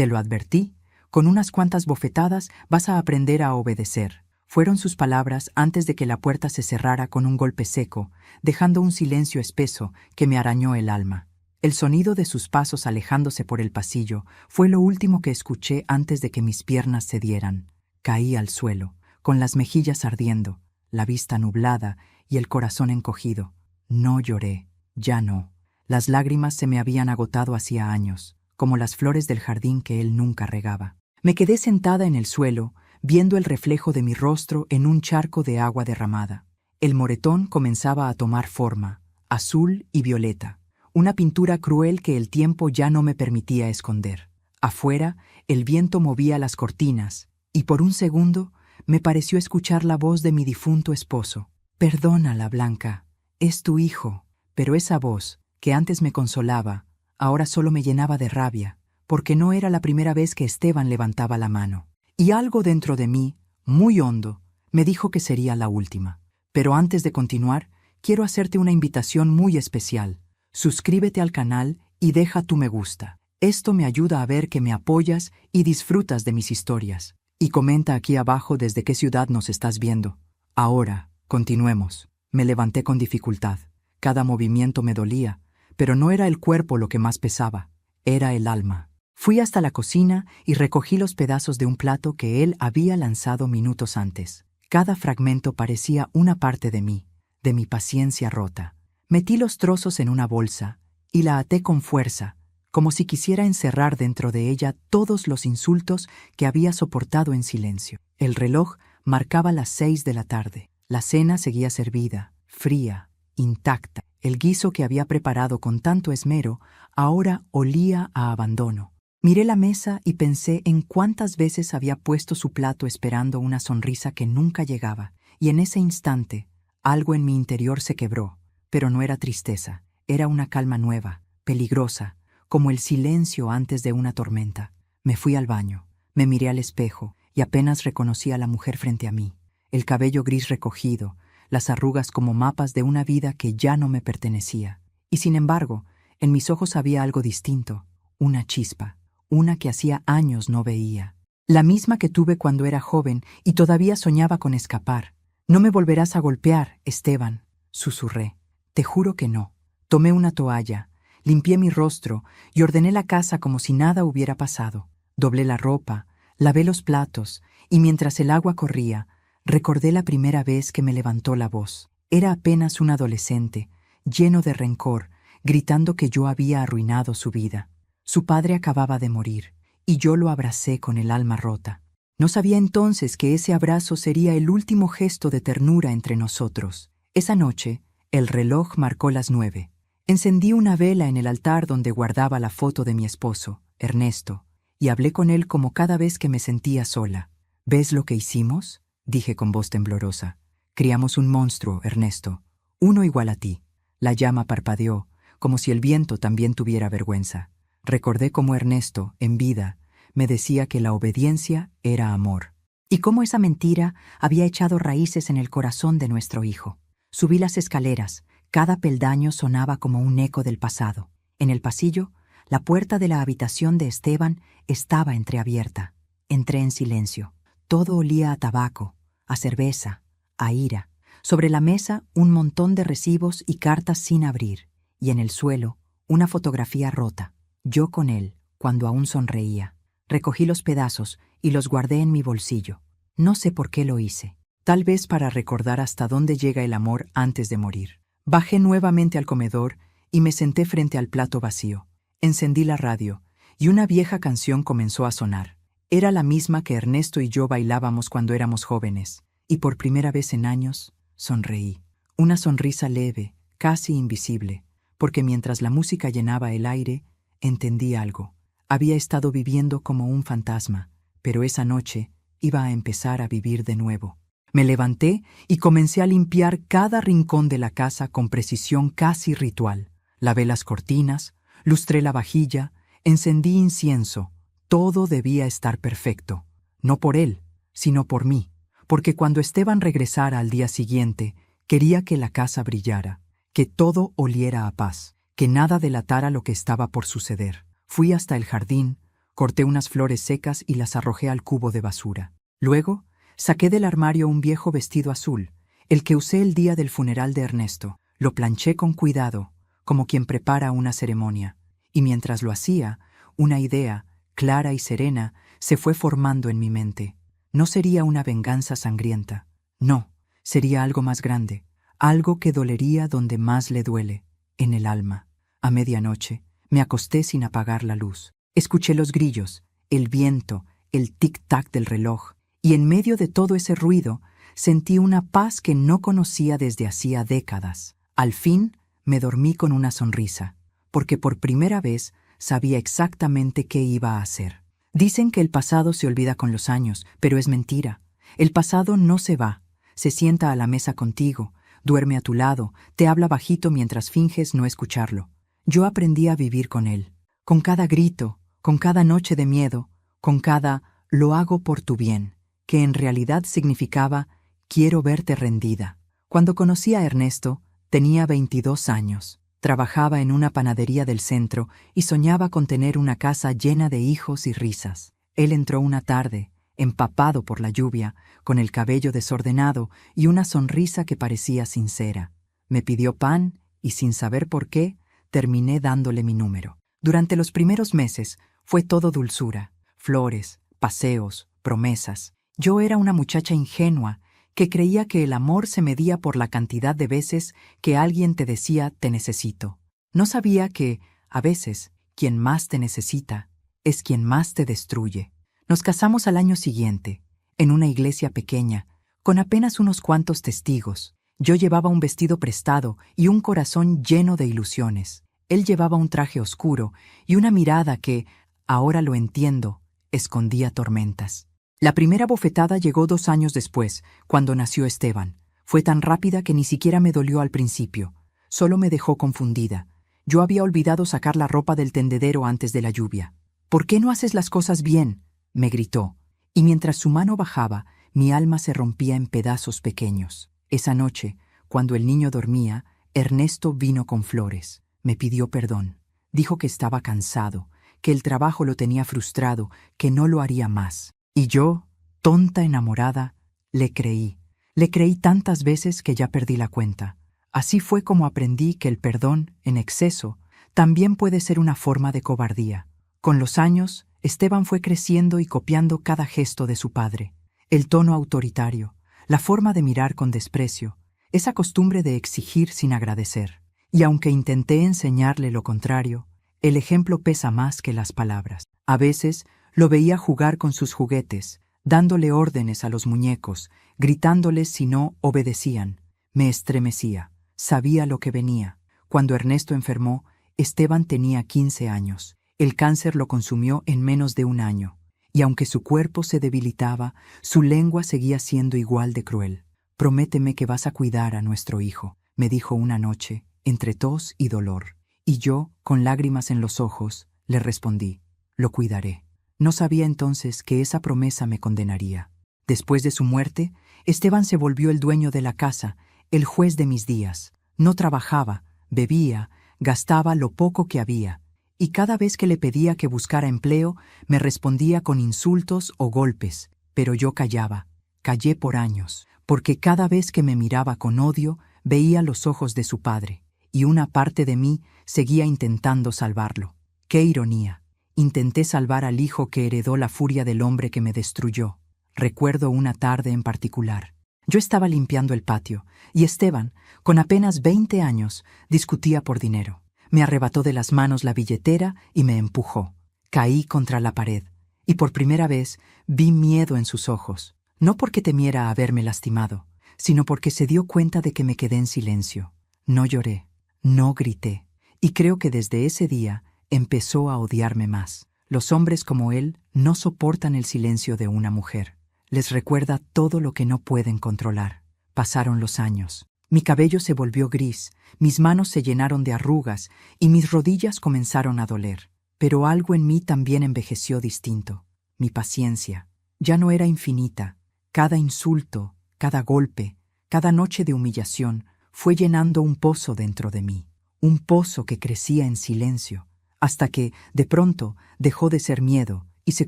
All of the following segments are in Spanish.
Te lo advertí, con unas cuantas bofetadas vas a aprender a obedecer. Fueron sus palabras antes de que la puerta se cerrara con un golpe seco, dejando un silencio espeso que me arañó el alma. El sonido de sus pasos alejándose por el pasillo fue lo último que escuché antes de que mis piernas cedieran. Caí al suelo, con las mejillas ardiendo, la vista nublada y el corazón encogido. No lloré, ya no. Las lágrimas se me habían agotado hacía años, como las flores del jardín que él nunca regaba. Me quedé sentada en el suelo, viendo el reflejo de mi rostro en un charco de agua derramada. El moretón comenzaba a tomar forma, azul y violeta, una pintura cruel que el tiempo ya no me permitía esconder. Afuera, el viento movía las cortinas, y por un segundo me pareció escuchar la voz de mi difunto esposo. «Perdónala, Blanca, es tu hijo». Pero esa voz, que antes me consolaba, ahora solo me llenaba de rabia, porque no era la primera vez que Esteban levantaba la mano. Y algo dentro de mí, muy hondo, me dijo que sería la última. Pero antes de continuar, quiero hacerte una invitación muy especial. Suscríbete al canal y deja tu me gusta. Esto me ayuda a ver que me apoyas y disfrutas de mis historias. Y comenta aquí abajo desde qué ciudad nos estás viendo. Ahora, continuemos. Me levanté con dificultad. Cada movimiento me dolía, pero no era el cuerpo lo que más pesaba, era el alma. Fui hasta la cocina y recogí los pedazos de un plato que él había lanzado minutos antes. Cada fragmento parecía una parte de mi paciencia rota. Metí los trozos en una bolsa y la até con fuerza, como si quisiera encerrar dentro de ella todos los insultos que había soportado en silencio. El reloj marcaba las 6 de la tarde. La cena seguía servida, fría, intacta. El guiso que había preparado con tanto esmero ahora olía a abandono. Miré la mesa y pensé en cuántas veces había puesto su plato esperando una sonrisa que nunca llegaba, y en ese instante algo en mi interior se quebró, pero no era tristeza, era una calma nueva, peligrosa, como el silencio antes de una tormenta. Me fui al baño, me miré al espejo y apenas reconocí a la mujer frente a mí, el cabello gris recogido, las arrugas como mapas de una vida que ya no me pertenecía. Y sin embargo, en mis ojos había algo distinto, una chispa, una que hacía años no veía. La misma que tuve cuando era joven y todavía soñaba con escapar. «No me volverás a golpear, Esteban», susurré. «Te juro que no». Tomé una toalla, limpié mi rostro y ordené la casa como si nada hubiera pasado. Doblé la ropa, lavé los platos y mientras el agua corría, recordé la primera vez que me levantó la voz. Era apenas un adolescente, lleno de rencor, gritando que yo había arruinado su vida. Su padre acababa de morir, y yo lo abracé con el alma rota. No sabía entonces que ese abrazo sería el último gesto de ternura entre nosotros. Esa noche, el reloj marcó las 9. Encendí una vela en el altar donde guardaba la foto de mi esposo, Ernesto, y hablé con él como cada vez que me sentía sola. «¿Ves lo que hicimos?», dije con voz temblorosa. «Criamos un monstruo, Ernesto, uno igual a ti». La llama parpadeó, como si el viento también tuviera vergüenza. Recordé cómo Ernesto, en vida, me decía que la obediencia era amor, y cómo esa mentira había echado raíces en el corazón de nuestro hijo. Subí las escaleras, cada peldaño sonaba como un eco del pasado. En el pasillo, la puerta de la habitación de Esteban estaba entreabierta. Entré en silencio. Todo olía a tabaco, a cerveza, a ira. Sobre la mesa, un montón de recibos y cartas sin abrir, y en el suelo, una fotografía rota. Yo con él, cuando aún sonreía. Recogí los pedazos y los guardé en mi bolsillo. No sé por qué lo hice. Tal vez para recordar hasta dónde llega el amor antes de morir. Bajé nuevamente al comedor y me senté frente al plato vacío. Encendí la radio y una vieja canción comenzó a sonar. Era la misma que Ernesto y yo bailábamos cuando éramos jóvenes, y por primera vez en años sonreí. Una sonrisa leve, casi invisible, porque mientras la música llenaba el aire, entendí algo. Había estado viviendo como un fantasma, pero esa noche iba a empezar a vivir de nuevo. Me levanté y comencé a limpiar cada rincón de la casa con precisión casi ritual. Lavé las cortinas, lustré la vajilla, encendí incienso. Todo debía estar perfecto, no por él, sino por mí, porque cuando Esteban regresara al día siguiente, quería que la casa brillara, que todo oliera a paz, que nada delatara lo que estaba por suceder. Fui hasta el jardín, Corté unas flores secas y las arrojé al cubo de basura. Luego, saqué del armario un viejo vestido azul, el que usé el día del funeral de Ernesto. Lo planché con cuidado, como quien prepara una ceremonia, y mientras lo hacía, una idea, clara y serena, se fue formando en mi mente. No sería una venganza sangrienta. No, sería algo más grande, algo que dolería donde más le duele, en el alma. A medianoche, me acosté sin apagar la luz. Escuché los grillos, el viento, el tic-tac del reloj, y en medio de todo ese ruido, sentí una paz que no conocía desde hacía décadas. Al fin, me dormí con una sonrisa, porque por primera vez sabía exactamente qué iba a hacer. Dicen que el pasado se olvida con los años, pero es mentira. El pasado no se va. Se sienta a la mesa contigo, duerme a tu lado, te habla bajito mientras finges no escucharlo. Yo aprendí a vivir con él, con cada grito, con cada noche de miedo, con cada «lo hago por tu bien», que en realidad significaba «quiero verte rendida». Cuando conocí a Ernesto, tenía 22 años. Trabajaba en una panadería del centro y soñaba con tener una casa llena de hijos y risas. Él entró una tarde, empapado por la lluvia, con el cabello desordenado y una sonrisa que parecía sincera. Me pidió pan y, sin saber por qué, terminé dándole mi número. Durante los primeros meses fue todo dulzura, flores, paseos, promesas. Yo era una muchacha ingenua que creía que el amor se medía por la cantidad de veces que alguien te decía «te necesito». No sabía que, a veces, quien más te necesita es quien más te destruye. Nos casamos al año siguiente, en una iglesia pequeña, con apenas unos cuantos testigos. Yo llevaba un vestido prestado y un corazón lleno de ilusiones. Él llevaba un traje oscuro y una mirada que, ahora lo entiendo, escondía tormentas. La primera bofetada llegó 2 años después, cuando nació Esteban. Fue tan rápida que ni siquiera me dolió al principio. Solo me dejó confundida. Yo había olvidado sacar la ropa del tendedero antes de la lluvia. «¿Por qué no haces las cosas bien?», me gritó. Y mientras su mano bajaba, mi alma se rompía en pedazos pequeños. Esa noche, cuando el niño dormía, Ernesto vino con flores. Me pidió perdón. Dijo que estaba cansado, que el trabajo lo tenía frustrado, que no lo haría más. Y yo, tonta enamorada, le creí. Le creí tantas veces que ya perdí la cuenta. Así fue como aprendí que el perdón, en exceso, también puede ser una forma de cobardía. Con los años, Esteban fue creciendo y copiando cada gesto de su padre. El tono autoritario, la forma de mirar con desprecio, esa costumbre de exigir sin agradecer. Y aunque intenté enseñarle lo contrario, el ejemplo pesa más que las palabras. A veces, lo veía jugar con sus juguetes, dándole órdenes a los muñecos, gritándoles si no obedecían. Me estremecía. Sabía lo que venía. Cuando Ernesto enfermó, Esteban tenía 15 años. El cáncer lo consumió en menos de 1 año. Y aunque su cuerpo se debilitaba, su lengua seguía siendo igual de cruel. «Prométeme que vas a cuidar a nuestro hijo», me dijo una noche, entre tos y dolor. Y yo, con lágrimas en los ojos, le respondí: «Lo cuidaré». No sabía entonces que esa promesa me condenaría. Después de su muerte, Esteban se volvió el dueño de la casa, el juez de mis días. No trabajaba, bebía, gastaba lo poco que había, y cada vez que le pedía que buscara empleo, me respondía con insultos o golpes, pero yo callaba. Callé por años, porque cada vez que me miraba con odio, veía los ojos de su padre, y una parte de mí seguía intentando salvarlo. ¡Qué ironía! Intenté salvar al hijo que heredó la furia del hombre que me destruyó. Recuerdo una tarde en particular. Yo estaba limpiando el patio, y Esteban, con apenas 20 años, discutía por dinero. Me arrebató de las manos la billetera y me empujó. Caí contra la pared, y por primera vez vi miedo en sus ojos. No porque temiera haberme lastimado, sino porque se dio cuenta de que me quedé en silencio. No lloré, no grité, y creo que desde ese día empezó a odiarme más. Los hombres como él no soportan el silencio de una mujer. Les recuerda todo lo que no pueden controlar. Pasaron los años. Mi cabello se volvió gris, mis manos se llenaron de arrugas y mis rodillas comenzaron a doler. Pero algo en mí también envejeció distinto. Mi paciencia ya no era infinita. Cada insulto, cada golpe, cada noche de humillación fue llenando un pozo dentro de mí. Un pozo que crecía en silencio, hasta que, de pronto, dejó de ser miedo y se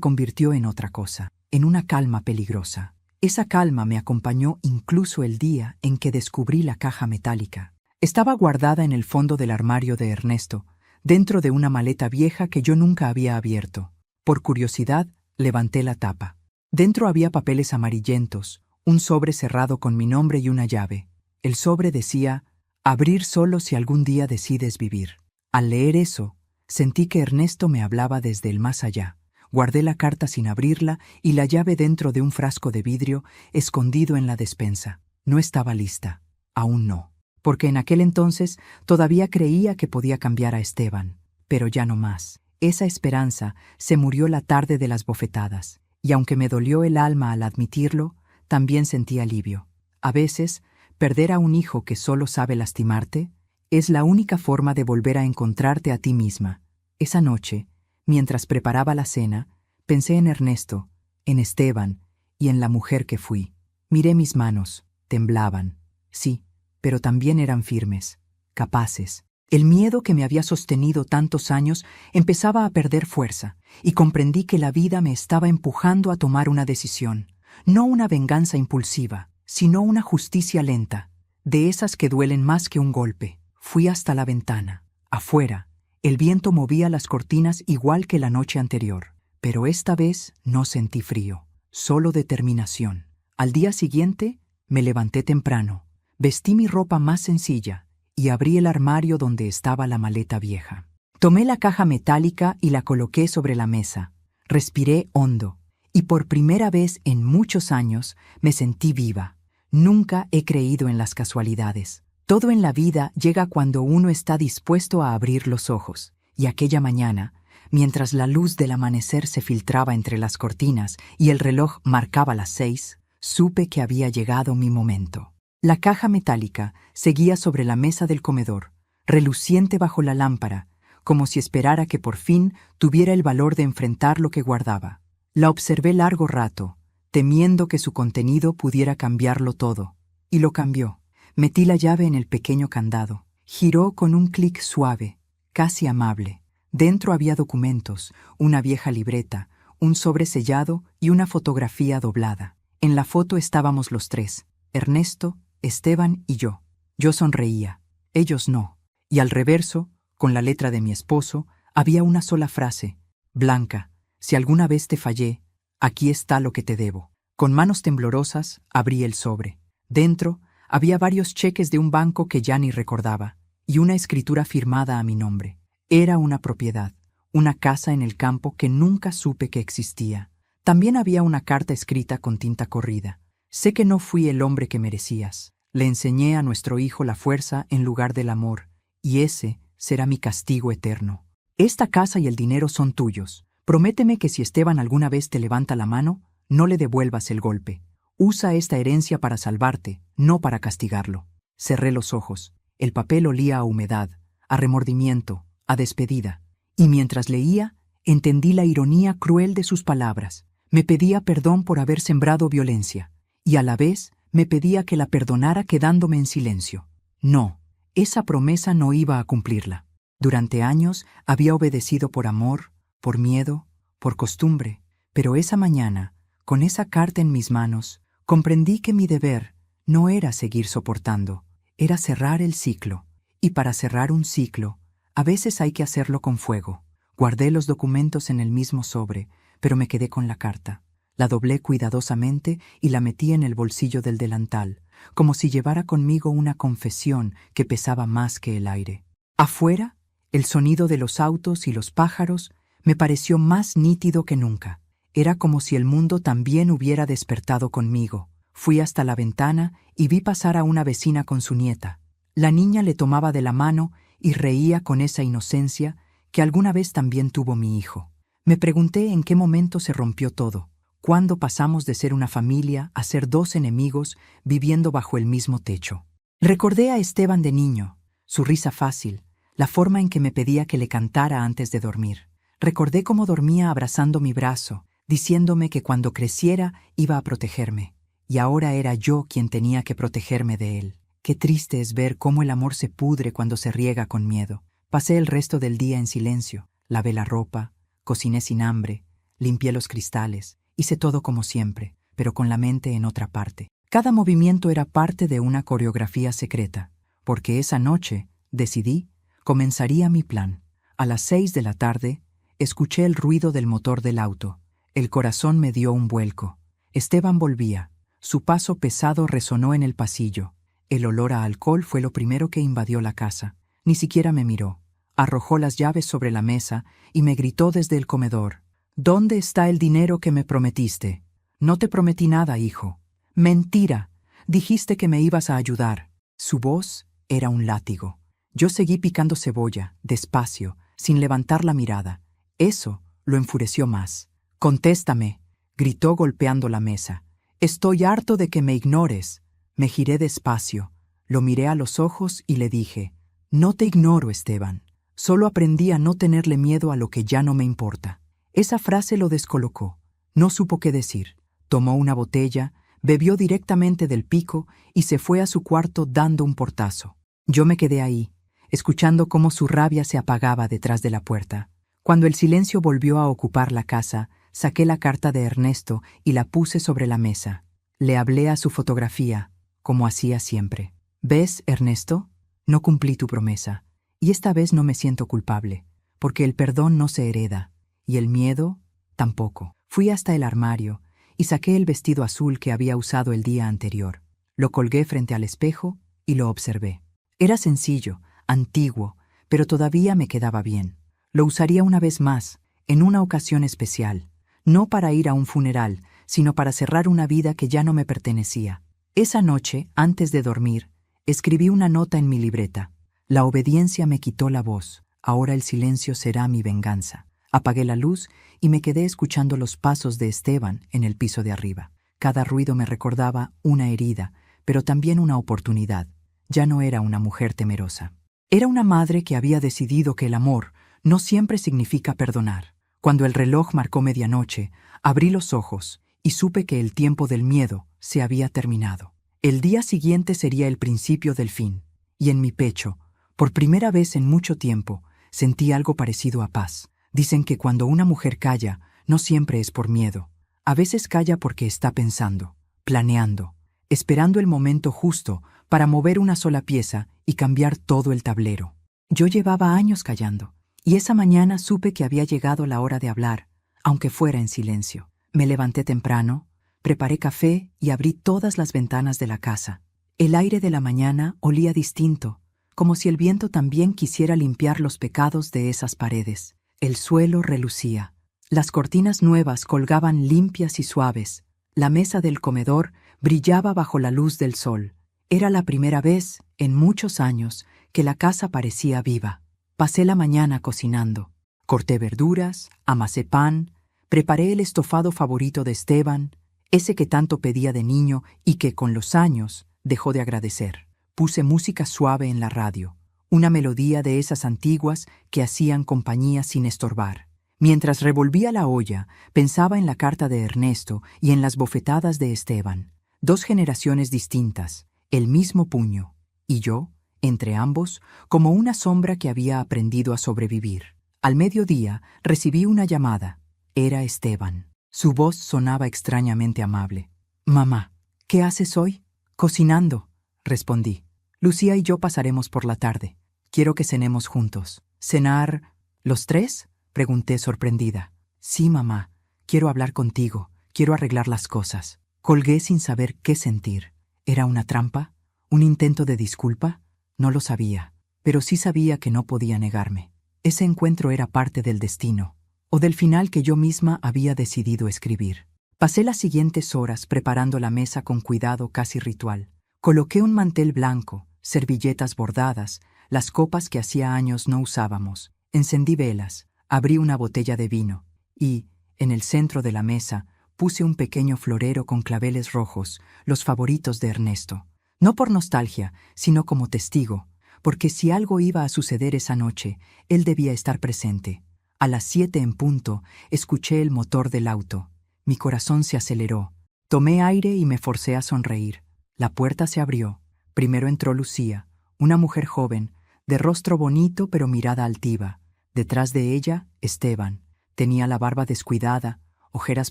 convirtió en otra cosa, en una calma peligrosa. Esa calma me acompañó incluso el día en que descubrí la caja metálica. Estaba guardada en el fondo del armario de Ernesto, dentro de una maleta vieja que yo nunca había abierto. Por curiosidad, levanté la tapa. Dentro había papeles amarillentos, un sobre cerrado con mi nombre y una llave. El sobre decía: abrir solo si algún día decides vivir. Al leer eso, sentí que Ernesto me hablaba desde el más allá. Guardé la carta sin abrirla y la llave dentro de un frasco de vidrio escondido en la despensa. No estaba lista. Aún no. Porque en aquel entonces todavía creía que podía cambiar a Esteban. Pero ya no más. Esa esperanza se murió la tarde de las bofetadas. Y aunque me dolió el alma al admitirlo, también sentí alivio. A veces, perder a un hijo que solo sabe lastimarte es la única forma de volver a encontrarte a ti misma. Esa noche, mientras preparaba la cena, pensé en Ernesto, en Esteban y en la mujer que fui. Miré mis manos, temblaban. Sí, pero también eran firmes, capaces. El miedo que me había sostenido tantos años empezaba a perder fuerza, y comprendí que la vida me estaba empujando a tomar una decisión. No una venganza impulsiva, sino una justicia lenta, de esas que duelen más que un golpe. Fui hasta la ventana. Afuera, el viento movía las cortinas igual que la noche anterior, pero esta vez no sentí frío, solo determinación. Al día siguiente, me levanté temprano, vestí mi ropa más sencilla y abrí el armario donde estaba la maleta vieja. Tomé la caja metálica y la coloqué sobre la mesa. Respiré hondo y por primera vez en muchos años me sentí viva. Nunca he creído en las casualidades. Todo en la vida llega cuando uno está dispuesto a abrir los ojos. Y aquella mañana, mientras la luz del amanecer se filtraba entre las cortinas y el reloj marcaba las 6, supe que había llegado mi momento. La caja metálica seguía sobre la mesa del comedor, reluciente bajo la lámpara, como si esperara que por fin tuviera el valor de enfrentar lo que guardaba. La observé largo rato, temiendo que su contenido pudiera cambiarlo todo. Y lo cambió. Metí la llave en el pequeño candado. Giró con un clic suave, casi amable. Dentro había documentos, una vieja libreta, un sobre sellado y una fotografía doblada. En la foto estábamos los tres, Ernesto, Esteban y yo. Yo sonreía, ellos no. Y al reverso, con la letra de mi esposo, había una sola frase: Blanca, si alguna vez te fallé, aquí está lo que te debo. Con manos temblorosas, abrí el sobre. Dentro había varios cheques de un banco que ya ni recordaba, y una escritura firmada a mi nombre. Era una propiedad, una casa en el campo que nunca supe que existía. También había una carta escrita con tinta corrida. Sé que no fui el hombre que merecías. Le enseñé a nuestro hijo la fuerza en lugar del amor, y ese será mi castigo eterno. Esta casa y el dinero son tuyos. Prométeme que si Esteban alguna vez te levanta la mano, no le devuelvas el golpe. Usa esta herencia para salvarte, no para castigarlo. Cerré los ojos. El papel olía a humedad, a remordimiento, a despedida. Y mientras leía, entendí la ironía cruel de sus palabras. Me pedía perdón por haber sembrado violencia, y a la vez me pedía que la perdonara quedándome en silencio. No, esa promesa no iba a cumplirla. Durante años había obedecido por amor, por miedo, por costumbre, pero esa mañana, con esa carta en mis manos, comprendí que mi deber no era seguir soportando, era cerrar el ciclo. Y para cerrar un ciclo, a veces hay que hacerlo con fuego. Guardé los documentos en el mismo sobre, pero me quedé con la carta. La doblé cuidadosamente y la metí en el bolsillo del delantal, como si llevara conmigo una confesión que pesaba más que el aire. Afuera, el sonido de los autos y los pájaros me pareció más nítido que nunca. Era como si el mundo también hubiera despertado conmigo. Fui hasta la ventana y vi pasar a una vecina con su nieta. La niña le tomaba de la mano y reía con esa inocencia que alguna vez también tuvo mi hijo. Me pregunté en qué momento se rompió todo, cuándo pasamos de ser una familia a ser dos enemigos viviendo bajo el mismo techo. Recordé a Esteban de niño, su risa fácil, la forma en que me pedía que le cantara antes de dormir. Recordé cómo dormía abrazando mi brazo, diciéndome que cuando creciera iba a protegerme, y ahora era yo quien tenía que protegerme de él. Qué triste es ver cómo el amor se pudre cuando se riega con miedo. Pasé el resto del día en silencio. lavé la ropa, cociné sin hambre, limpié los cristales, hice todo como siempre, pero con la mente en otra parte. Cada movimiento era parte de una coreografía secreta, porque esa noche, decidí, comenzaría mi plan. A las 6 de la tarde, escuché el ruido del motor del auto. El corazón me dio un vuelco. Esteban volvía. Su paso pesado resonó en el pasillo. El olor a alcohol fue lo primero que invadió la casa. Ni siquiera me miró. Arrojó las llaves sobre la mesa y me gritó desde el comedor: «¿Dónde está el dinero que me prometiste?» «No te prometí nada, hijo». «Mentira. Dijiste que me ibas a ayudar». Su voz era un látigo. Yo seguí picando cebolla, despacio, sin levantar la mirada. Eso lo enfureció más. «Contéstame», gritó golpeando la mesa. «Estoy harto de que me ignores». Me giré despacio, lo miré a los ojos y le dije: «No te ignoro, Esteban. Solo aprendí a no tenerle miedo a lo que ya no me importa». Esa frase lo descolocó. No supo qué decir. Tomó una botella, bebió directamente del pico y se fue a su cuarto dando un portazo. Yo me quedé ahí, escuchando cómo su rabia se apagaba detrás de la puerta. Cuando el silencio volvió a ocupar la casa, saqué la carta de Ernesto y la puse sobre la mesa. Le hablé a su fotografía, como hacía siempre. «¿Ves, Ernesto? No cumplí tu promesa, y esta vez no me siento culpable, porque el perdón no se hereda, y el miedo tampoco». Fui hasta el armario y saqué el vestido azul que había usado el día anterior. Lo colgué frente al espejo y lo observé. Era sencillo, antiguo, pero todavía me quedaba bien. Lo usaría una vez más, en una ocasión especial, no para ir a un funeral, sino para cerrar una vida que ya no me pertenecía. Esa noche, antes de dormir, escribí una nota en mi libreta. La obediencia me quitó la voz, ahora el silencio será mi venganza. Apagué la luz y me quedé escuchando los pasos de Esteban en el piso de arriba. Cada ruido me recordaba una herida, pero también una oportunidad. Ya no era una mujer temerosa. Era una madre que había decidido que el amor no siempre significa perdonar. Cuando el reloj marcó medianoche, abrí los ojos y supe que el tiempo del miedo se había terminado. El día siguiente sería el principio del fin, y en mi pecho, por primera vez en mucho tiempo, sentí algo parecido a paz. Dicen que cuando una mujer calla, no siempre es por miedo. A veces calla porque está pensando, planeando, esperando el momento justo para mover una sola pieza y cambiar todo el tablero. Yo llevaba años callando, y esa mañana supe que había llegado la hora de hablar, aunque fuera en silencio. Me levanté temprano, preparé café y abrí todas las ventanas de la casa. El aire de la mañana olía distinto, como si el viento también quisiera limpiar los pecados de esas paredes. El suelo relucía. Las cortinas nuevas colgaban limpias y suaves. La mesa del comedor brillaba bajo la luz del sol. Era la primera vez, en muchos años, que la casa parecía viva. Pasé la mañana cocinando. Corté verduras, amasé pan, preparé el estofado favorito de Esteban, ese que tanto pedía de niño y que, con los años, dejó de agradecer. Puse música suave en la radio, una melodía de esas antiguas que hacían compañía sin estorbar. Mientras revolvía la olla, pensaba en la carta de Ernesto y en las bofetadas de Esteban. 2 generaciones distintas, el mismo puño, y yo, entre ambos, como una sombra que había aprendido a sobrevivir. Al mediodía recibí una llamada. Era Esteban. Su voz sonaba extrañamente amable. «Mamá, ¿qué haces hoy?» «Cocinando», respondí. «Lucía y yo pasaremos por la tarde. Quiero que cenemos juntos». «¿Cenar los 3?» pregunté sorprendida. «Sí, mamá. Quiero hablar contigo. Quiero arreglar las cosas». Colgué sin saber qué sentir. ¿Era una trampa? ¿Un intento de disculpa? No lo sabía, pero sí sabía que no podía negarme. Ese encuentro era parte del destino, o del final que yo misma había decidido escribir. Pasé las siguientes horas preparando la mesa con cuidado casi ritual. Coloqué un mantel blanco, servilletas bordadas, las copas que hacía años no usábamos. Encendí velas, abrí una botella de vino y, en el centro de la mesa, puse un pequeño florero con claveles rojos, los favoritos de Ernesto. No por nostalgia, sino como testigo, porque si algo iba a suceder esa noche, él debía estar presente. A las 7 en punto, escuché el motor del auto. Mi corazón se aceleró. Tomé aire y me forcé a sonreír. La puerta se abrió. Primero entró Lucía, una mujer joven, de rostro bonito pero mirada altiva. Detrás de ella, Esteban. Tenía la barba descuidada, ojeras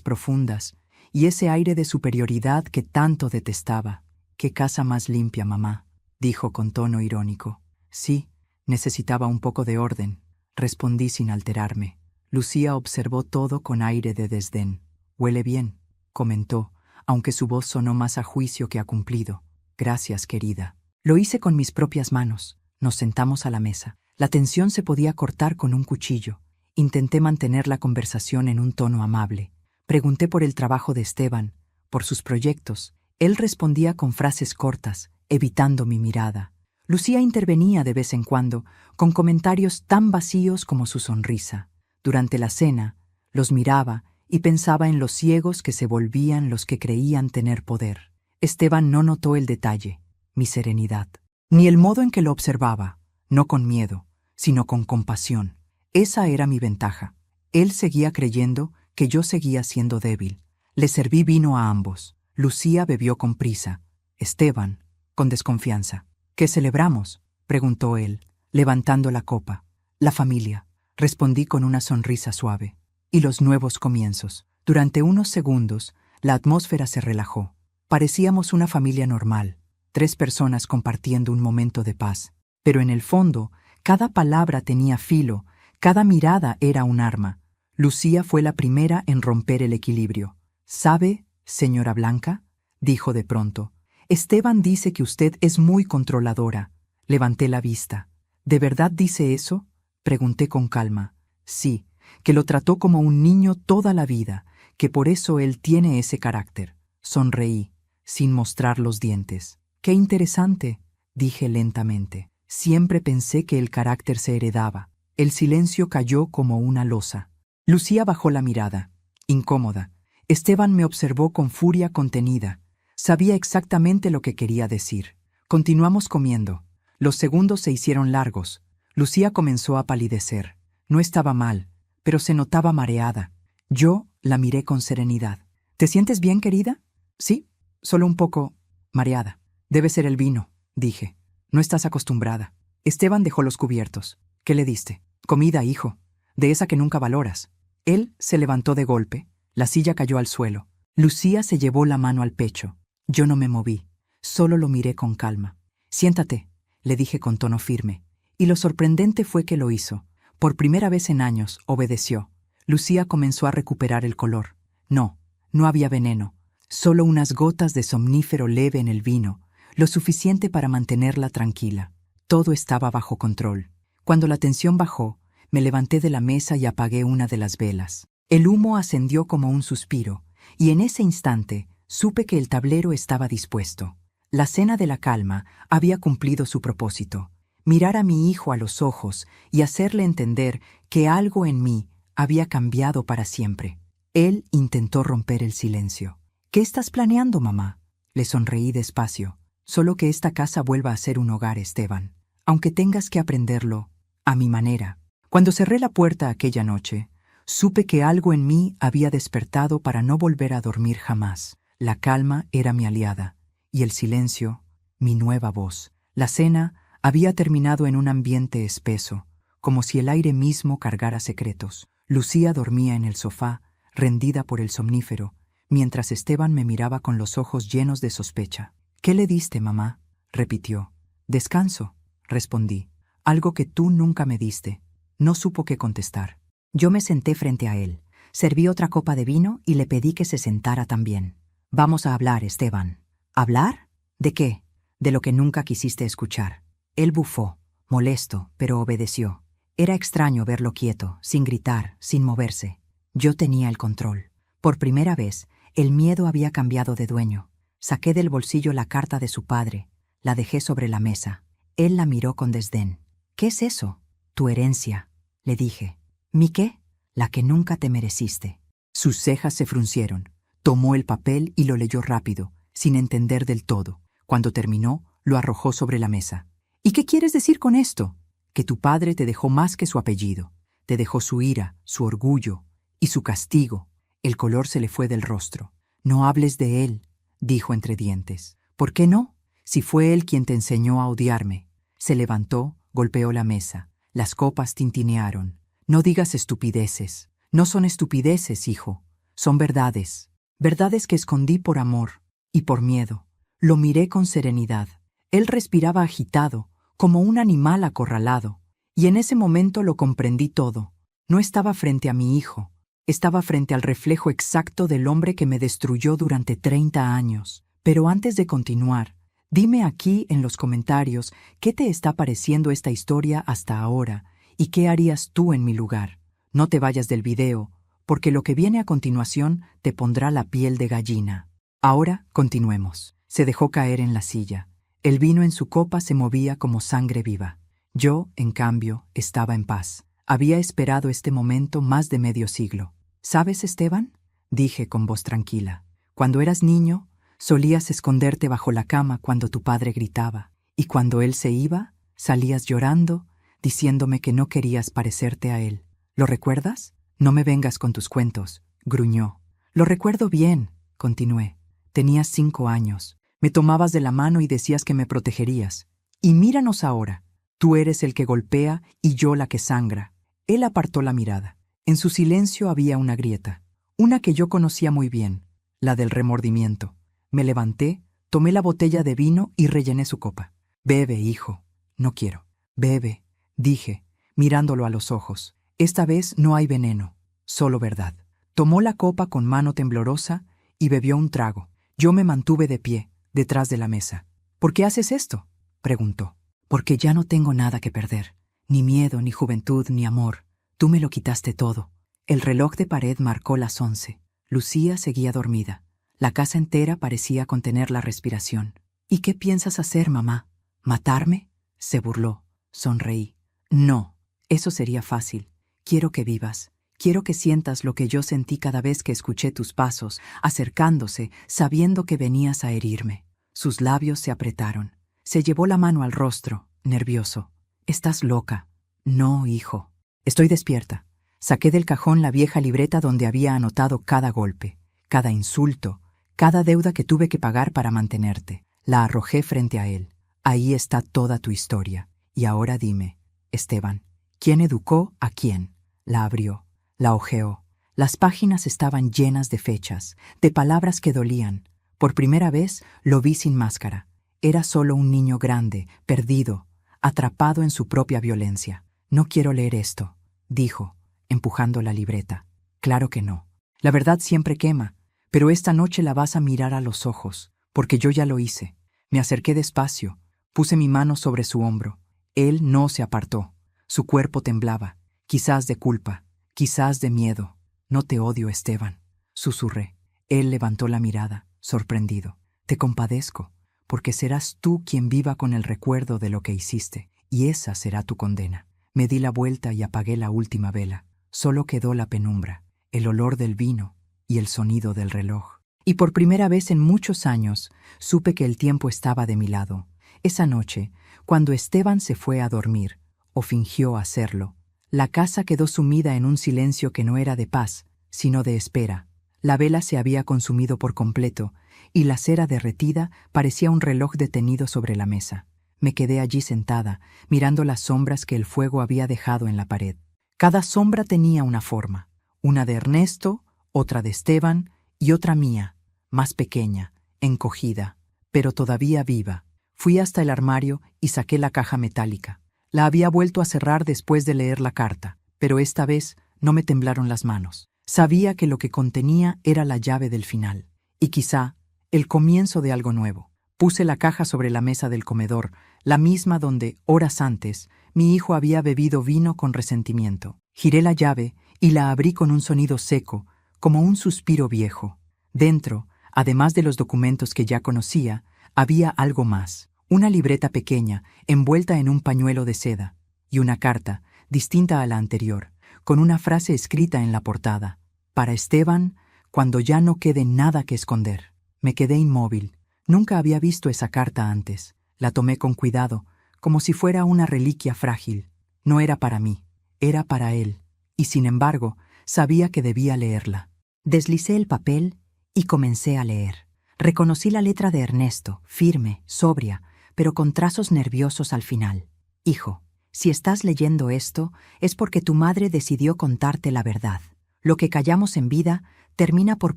profundas, y ese aire de superioridad que tanto detestaba. «¿Qué casa más limpia, mamá?», dijo con tono irónico. «Sí, necesitaba un poco de orden», respondí sin alterarme. Lucía observó todo con aire de desdén. «Huele bien», comentó, aunque su voz sonó más a juicio que a cumplido. «Gracias, querida». Lo hice con mis propias manos. Nos sentamos a la mesa. La tensión se podía cortar con un cuchillo. Intenté mantener la conversación en un tono amable. Pregunté por el trabajo de Esteban, por sus proyectos. Él respondía con frases cortas, evitando mi mirada. Lucía intervenía de vez en cuando, con comentarios tan vacíos como su sonrisa. Durante la cena, los miraba y pensaba en los ciegos que se volvían los que creían tener poder. Esteban no notó el detalle, mi serenidad, ni el modo en que lo observaba, no con miedo, sino con compasión. Esa era mi ventaja. Él seguía creyendo que yo seguía siendo débil. Le serví vino a ambos. Lucía bebió con prisa. Esteban, con desconfianza. «¿Qué celebramos?», preguntó él, levantando la copa. «La familia», respondí con una sonrisa suave. «Y los nuevos comienzos». Durante unos segundos, la atmósfera se relajó. Parecíamos una familia normal, 3 personas compartiendo un momento de paz. Pero en el fondo, cada palabra tenía filo, cada mirada era un arma. Lucía fue la primera en romper el equilibrio. «¿Sabe, señora Blanca?», dijo de pronto. «Esteban dice que usted es muy controladora». Levanté la vista. «¿De verdad dice eso?», pregunté con calma. «Sí, que lo trató como un niño toda la vida, que por eso él tiene ese carácter». Sonreí, sin mostrar los dientes. «Qué interesante», dije lentamente. Siempre pensé que el carácter se heredaba. El silencio cayó como una losa. Lucía bajó la mirada, incómoda. Esteban me observó con furia contenida. Sabía exactamente lo que quería decir. Continuamos comiendo. Los segundos se hicieron largos. Lucía comenzó a palidecer. No estaba mal, pero se notaba mareada. Yo la miré con serenidad. «¿Te sientes bien, querida?». «Sí, solo un poco mareada». «Debe ser el vino», dije. «No estás acostumbrada». Esteban dejó los cubiertos. «¿Qué le diste?». «Comida, hijo, de esa que nunca valoras». Él se levantó de golpe. La silla cayó al suelo. Lucía se llevó la mano al pecho. Yo no me moví. Solo lo miré con calma. «Siéntate», le dije con tono firme. Y lo sorprendente fue que lo hizo. Por primera vez en años, obedeció. Lucía comenzó a recuperar el color. No había veneno. Solo unas gotas de somnífero leve en el vino, lo suficiente para mantenerla tranquila. Todo estaba bajo control. Cuando la tensión bajó, me levanté de la mesa y apagué una de las velas. El humo ascendió como un suspiro, y en ese instante supe que el tablero estaba dispuesto. La cena de la calma había cumplido su propósito: mirar a mi hijo a los ojos y hacerle entender que algo en mí había cambiado para siempre. Él intentó romper el silencio. «¿Qué estás planeando, mamá?», le sonreí despacio. «Solo que esta casa vuelva a ser un hogar, Esteban, aunque tengas que aprenderlo a mi manera». Cuando cerré la puerta aquella noche, supe que algo en mí había despertado para no volver a dormir jamás. La calma era mi aliada, y el silencio, mi nueva voz. La cena había terminado en un ambiente espeso, como si el aire mismo cargara secretos. Lucía dormía en el sofá, rendida por el somnífero, mientras Esteban me miraba con los ojos llenos de sospecha. «¿Qué le diste, mamá?», repitió. «Descanso», respondí. «Algo que tú nunca me diste». No supo qué contestar. Yo me senté frente a él, serví otra copa de vino y le pedí que se sentara también. «Vamos a hablar, Esteban». «¿Hablar? ¿De qué?». «De lo que nunca quisiste escuchar». Él bufó, molesto, pero obedeció. Era extraño verlo quieto, sin gritar, sin moverse. Yo tenía el control. Por primera vez, el miedo había cambiado de dueño. Saqué del bolsillo la carta de su padre, la dejé sobre la mesa. Él la miró con desdén. «¿Qué es eso?». «Tu herencia», le dije. «¿Mi qué?». «La que nunca te mereciste». Sus cejas se fruncieron. Tomó el papel y lo leyó rápido, sin entender del todo. Cuando terminó, lo arrojó sobre la mesa. «¿Y qué quieres decir con esto?». «Que tu padre te dejó más que su apellido. Te dejó su ira, su orgullo y su castigo». El color se le fue del rostro. «No hables de él», dijo entre dientes. «¿Por qué no? Si fue él quien te enseñó a odiarme». Se levantó, golpeó la mesa. Las copas tintinearon. No digas estupideces. No son estupideces, hijo. Son verdades. Verdades que escondí por amor y por miedo. Lo miré con serenidad. Él respiraba agitado, como un animal acorralado, y en ese momento lo comprendí todo. No estaba frente a mi hijo, estaba frente al reflejo exacto del hombre que me destruyó durante 30 años. Pero antes de continuar, dime aquí en los comentarios qué te está pareciendo esta historia hasta ahora y qué harías tú en mi lugar. No te vayas del video, porque lo que viene a continuación te pondrá la piel de gallina. Ahora continuemos. Se dejó caer en la silla. El vino en su copa se movía como sangre viva. Yo, en cambio, estaba en paz. Había esperado este momento más de medio siglo. ¿Sabes, Esteban?, dije con voz tranquila. Cuando eras niño, solías esconderte bajo la cama cuando tu padre gritaba, y cuando él se iba, salías llorando, diciéndome que no querías parecerte a él. ¿Lo recuerdas? No me vengas con tus cuentos, gruñó. Lo recuerdo bien, continué. Tenías 5 años. Me tomabas de la mano y decías que me protegerías. Y míranos ahora. Tú eres el que golpea y yo la que sangra. Él apartó la mirada. En su silencio había una grieta, una que yo conocía muy bien, la del remordimiento. Me levanté, tomé la botella de vino y rellené su copa. Bebe, hijo. No quiero. Bebe, dije, mirándolo a los ojos. Esta vez no hay veneno, solo verdad. Tomó la copa con mano temblorosa y bebió un trago. Yo me mantuve de pie, detrás de la mesa. ¿Por qué haces esto?, preguntó. Porque ya no tengo nada que perder. Ni miedo, ni juventud, ni amor. Tú me lo quitaste todo. El reloj de pared marcó las 11. Lucía seguía dormida. La casa entera parecía contener la respiración. ¿Y qué piensas hacer, mamá? ¿Matarme?, se burló. Sonreí. No, eso sería fácil. Quiero que vivas. Quiero que sientas lo que yo sentí cada vez que escuché tus pasos, acercándose, sabiendo que venías a herirme. Sus labios se apretaron. Se llevó la mano al rostro, nervioso. ¿Estás loca? No, hijo. Estoy despierta. Saqué del cajón la vieja libreta donde había anotado cada golpe, cada insulto, cada deuda que tuve que pagar para mantenerte. La arrojé frente a él. Ahí está toda tu historia. Y ahora dime, Esteban, ¿quién educó a quién? La abrió, la hojeó. Las páginas estaban llenas de fechas, de palabras que dolían. Por primera vez lo vi sin máscara. Era solo un niño grande, perdido, atrapado en su propia violencia. No quiero leer esto, dijo, empujando la libreta. Claro que no. La verdad siempre quema, pero esta noche la vas a mirar a los ojos, porque yo ya lo hice. Me acerqué despacio, puse mi mano sobre su hombro. Él no se apartó. Su cuerpo temblaba, quizás de culpa, quizás de miedo. No te odio, Esteban, susurré. Él levantó la mirada, sorprendido. Te compadezco, porque serás tú quien viva con el recuerdo de lo que hiciste, y esa será tu condena. Me di la vuelta y apagué la última vela. Solo quedó la penumbra, el olor del vino y el sonido del reloj. Y por primera vez en muchos años supe que el tiempo estaba de mi lado. Esa noche, cuando Esteban se fue a dormir, o fingió hacerlo, la casa quedó sumida en un silencio que no era de paz, sino de espera. La vela se había consumido por completo, y la cera derretida parecía un reloj detenido sobre la mesa. Me quedé allí sentada, mirando las sombras que el fuego había dejado en la pared. Cada sombra tenía una forma, una de Ernesto, otra de Esteban y otra mía, más pequeña, encogida, pero todavía viva. Fui hasta el armario y saqué la caja metálica. La había vuelto a cerrar después de leer la carta, pero esta vez no me temblaron las manos. Sabía que lo que contenía era la llave del final, y quizá el comienzo de algo nuevo. Puse la caja sobre la mesa del comedor, la misma donde, horas antes, mi hijo había bebido vino con resentimiento. Giré la llave y la abrí con un sonido seco, como un suspiro viejo. Dentro, además de los documentos que ya conocía, había algo más. Una libreta pequeña, envuelta en un pañuelo de seda, y una carta, distinta a la anterior, con una frase escrita en la portada. Para Esteban, cuando ya no quede nada que esconder. Me quedé inmóvil. Nunca había visto esa carta antes. La tomé con cuidado, como si fuera una reliquia frágil. No era para mí, era para él, y sin embargo, sabía que debía leerla. Deslicé el papel y comencé a leer. Reconocí la letra de Ernesto, firme, sobria, pero con trazos nerviosos al final. Hijo, Si estás leyendo esto, es porque tu madre decidió contarte la verdad. Lo que callamos en vida termina por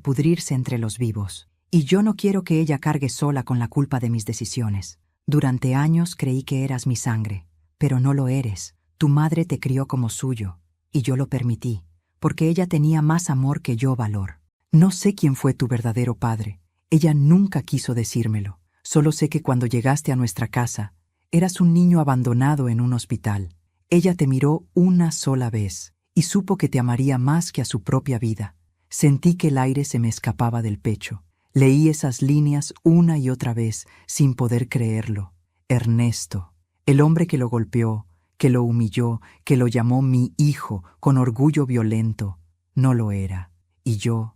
pudrirse entre los vivos. Y yo no quiero que ella cargue sola con la culpa de mis decisiones. Durante años creí que eras mi sangre, pero no lo eres. Tu madre te crió como suyo, y yo lo permití, porque ella tenía más amor que yo valor. No sé quién fue tu verdadero padre. Ella nunca quiso decírmelo. Solo sé que cuando llegaste a nuestra casa, eras un niño abandonado en un hospital. Ella te miró una sola vez y supo que te amaría más que a su propia vida. Sentí que el aire se me escapaba del pecho. Leí esas líneas una y otra vez sin poder creerlo. Ernesto, el hombre que lo golpeó, que lo humilló, que lo llamó mi hijo con orgullo violento, no lo era. Y yo